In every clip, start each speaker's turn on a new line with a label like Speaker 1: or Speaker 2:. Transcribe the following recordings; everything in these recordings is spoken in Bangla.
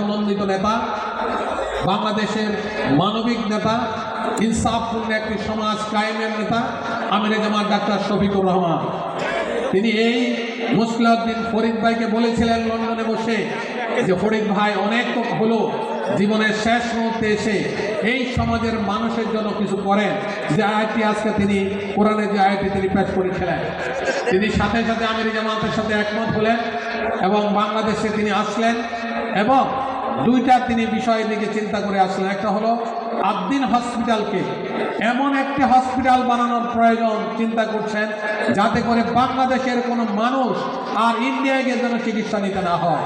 Speaker 1: নন্দিত নেতা, বাংলাদেশের মানবিক নেতা, ইনসাফপূর্ণ একটি সমাজ কায়েমের নেতা আমিরে জামাত ডাক্তার শফিকুর রহমান। তিনি এই মুসলিউদ্দিন ফরিদ ভাইকে বলেছিলেন লন্ডনে বসে যে ফরিদ ভাই অনেক তো হলো, জীবনের শেষ মুহূর্তে এসে এই সমাজের মানুষের জন্য কিছু করেন। যে আয়াতটি আজকে তিনি কোরআনের যে আয়াতটি তিনি পেশ করেছিলেন, তিনি সাথে সাথে আমিরে জামাতের সাথে একমত হলেন এবং বাংলাদেশে তিনি আসলেন এবং দুইটা তিনি বিষয়ের দিকে চিন্তা করে আসলেন। একটা হলো আদ্দিন হসপিটালকে এমন একটি হসপিটাল বানানোর প্রয়োজন চিন্তা করছেন যাতে করে বাংলাদেশের কোনো মানুষ আর ইন্ডিয়ায় গিয়ে যেন চিকিৎসা নিতে না হয়।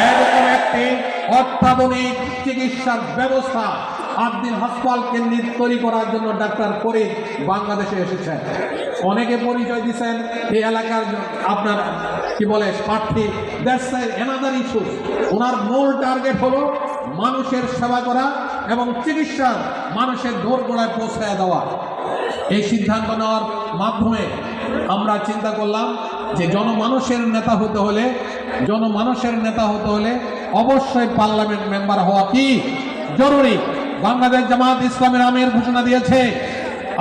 Speaker 1: এরকম একটি অত্যাধুনিক চিকিৎসার ব্যবস্থা আদ্দিন হাসপাতাল কেন্দ্রিক তৈরি করার জন্য ডাক্তার ফরিদ বাংলাদেশে এসেছেন। অনেকে পরিচয় দিচ্ছেন এই এলাকার আপনার কি বলে প্রার্থী, দ্যাটস অ্যানাদার ইস্যু। ওনার মূল টার্গেট হলো মানুষের সেবা করা এবং চিকিৎসা মানুষের দোরগোড়ায় পৌঁছায় দেওয়া। এই সিদ্ধান্ত নেওয়ার মাধ্যমে আমরা চিন্তা করলাম যে জনমানুষের নেতা হতে হলে অবশ্যই পার্লামেন্ট মেম্বার হওয়া কি জরুরি। বাংলাদেশ জামাত ইসলামের আমির ঘোষণা দিয়েছে,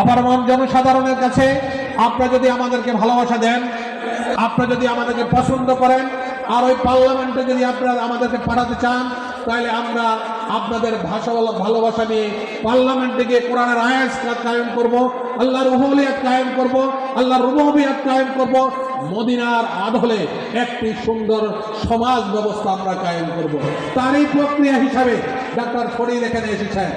Speaker 1: আবার জনসাধারণের কাছে আপনারা যদি আমাদেরকে ভালোবাসা দেন, আপনারা যদি আমাদেরকে পছন্দ করেন আর ওই পার্লামেন্টে যদি আপনারা আমাদেরকে পাঠাতে চান, তাহলে আমরা আপনাদের ভালোবাসা নিয়ে পার্লামেন্টে গিয়ে কোরআনের আয়াত কায়েম করব, আল্লাহর উহুলিয়াত কায়েম করব, আল্লাহর রুবুবিয়ত কায়েম করব, মদিনার আদলে একটি সুন্দর সমাজ ব্যবস্থা আমরা কায়েম করব। তারই প্রক্রিয়া হিসাবে ডাক্তার ফরিদ এখানে এসেছেন।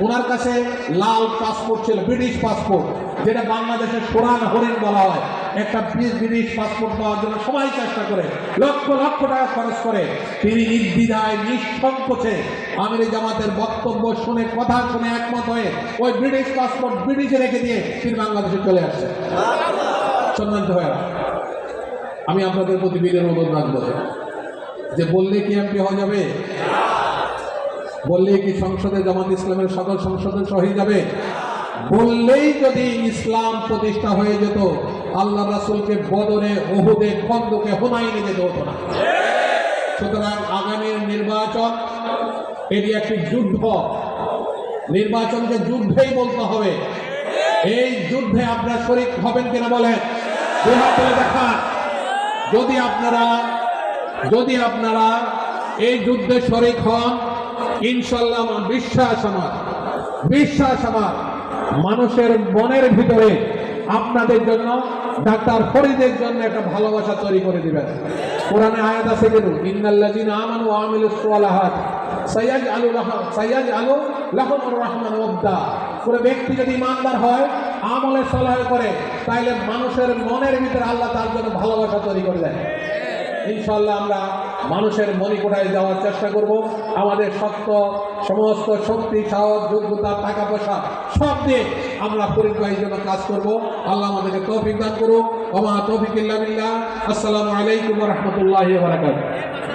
Speaker 1: ওনার কাছে লাল পাসপোর্ট ছিল, ব্রিটিশ পাসপোর্ট, যেটা বাংলাদেশের সোনার হরিণ বলা হয়। একটা ব্রিটিশ পাসপোর্ট পাওয়ার জন্য সবাই চেষ্টা করে, লক্ষ লক্ষ টাকা খরচ করে। তিনি নির্দ্বিধায় নিঃসংকোচে আমিরে জামাতের বক্তব্য শুনে, কথা শুনে একমত হয়ে ওই ব্রিটিশ পাসপোর্ট ব্রিটিশে রেখে দিয়ে তিনি বাংলাদেশে চলে আসছে। সম্মানিত ভাইরা, আমি আপনাদের প্রতি বিনয়ের অনুরোধ রাখবো যে বললেই কি এমপি হয়ে যাবে? বললেই কি সংসদে জামাত ইসলামের সকল সংসদের সহি যাবে? বললেই যদি ইসলাম প্রতিষ্ঠা হয়ে যেত, আল্লাহ রাসূলকে বদরে, উহুদে, খন্দকে, হুনাইনে যেতে হতো না। সুতরাং আগামী নির্বাচন এটি একটি যুদ্ধ। নির্বাচনকে যুদ্ধেই বলতে হবে। এই যুদ্ধে আপনারা শরীক হবেন কিনা বলেন? দুই হাত তুলে দেখান। যদি আপনারা এই যুদ্ধে শরীক হন, ইনশাআল্লাহ আমার বিশ্বাস আমার মানুষের মনের ভিতরে আপনাদের জন্য, ডাক্তার ফরিদের জন্য একটা ভালোবাসা তৈরি করে দিবেন। কোরআনে আয়াত আছে কিন্তু, ইন্নাল্লাযিনা আমানু ওয়া আমিলুস সালিহাত সায়াজআলু লাহুমুর রাহমানু ওয়াদা। কোন ব্যক্তি যদি ইমানদার হয়, আমলে সালেহ করে, তাইলে মানুষের মনের ভিতরে আল্লাহ তার জন্য ভালোবাসা তৈরি করে দেয়। ইনশাআল্লাহ আমরা মানুষের মনিকোঠায় যাওয়ার চেষ্টা করব। আমাদের সমস্ত শক্তি, সাহস, যোগ্যতা, টাকা পয়সা সব দিয়ে আমরা ফরিদ ভাইয়ের জন্য কাজ করব। আল্লাহ আমাদেরকে তৌফিক দান করুন। ওয়া মা তৌফিক ইল্লা বিল্লাহ। আসসালামু আলাইকুম ওয়া রাহমাতুল্লাহি ওয়া বারাকাতুহু।